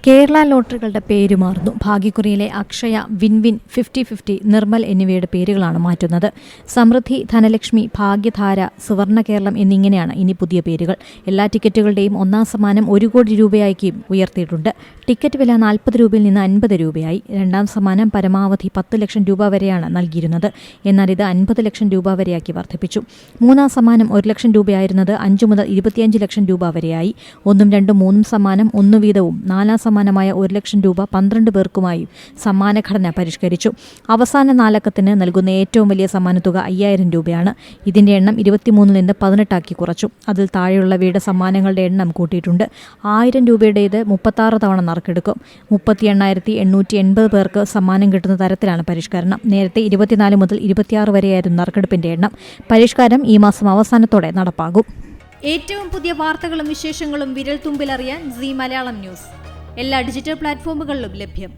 കേരള ലോട്ടറികളുടെ പേര് മാറുന്നു. ഭാഗ്യക്കുറിയിലെ അക്ഷയ, വിൻവിൻ, 50-50, നിർമ്മൽ എന്നിവയുടെ പേരുകളാണ് മാറ്റുന്നത്. സമൃദ്ധി, ധനലക്ഷ്മി, ഭാഗ്യധാര, സുവർണ കേരളം എന്നിങ്ങനെയാണ് ഇനി പുതിയ പേരുകൾ. എല്ലാ ടിക്കറ്റുകളുടെയും ഒന്നാം സമ്മാനം 1 കോടി രൂപയായിരിക്കും ഉയർത്തിയിട്ടുണ്ട്. ടിക്കറ്റ് വില 40 രൂപയിൽ നിന്ന് 50 രൂപയായി. രണ്ടാം സമ്മാനം പരമാവധി 10 ലക്ഷം രൂപ വരെയാണ് നൽകിയിരുന്നത്. എന്നാൽ ഇത് 50 ലക്ഷം രൂപ വരെയാക്കി വർദ്ധിപ്പിച്ചു. മൂന്നാം സമ്മാനം 1 ലക്ഷം രൂപയായിരുന്നത് 5 മുതൽ 25 ലക്ഷം രൂപ വരെയായി. 1, 2, 3 സമ്മാനം 1 വീതവും നാലാം സമ്മാനമായ 1 ലക്ഷം രൂപ 12 പേർക്കുമായി സമ്മാനഘടന പരിഷ്കരിച്ചു. അവസാന 4 അക്കത്തിന് നൽകുന്ന ഏറ്റവും വലിയ സമ്മാനത്തുക 5000 രൂപയാണ്. ഇതിന്റെ എണ്ണം 23 നിന്ന് 18 ആക്കി കുറച്ചു. അതിൽ താഴെയുള്ളവയുടെ സമ്മാനങ്ങളുടെ എണ്ണം കൂട്ടിയിട്ടുണ്ട്. 1000 രൂപയുടേത് 36 തവണ നറുക്കെടുക്കും. 38,880 പേർക്ക് സമ്മാനം കിട്ടുന്ന തരത്തിലാണ് പരിഷ്കരണം. നേരത്തെ 24 മുതൽ 26 വരെയായിരുന്നു നറുക്കെടുപ്പിന്റെ എണ്ണം. പരിഷ്കാരം ഈ മാസം അവസാനത്തോടെ നടപ്പാകും. ഏറ്റവും പുതിയ വാർത്തകളും വിശേഷങ്ങളും വിരൽ തുമ്പിലറിയാൻ സീ മലയാളം ന്യൂസ് എല്ലാ ഡിജിറ്റൽ പ്ലാറ്റ്ഫോമുകളിലും ലഭ്യം.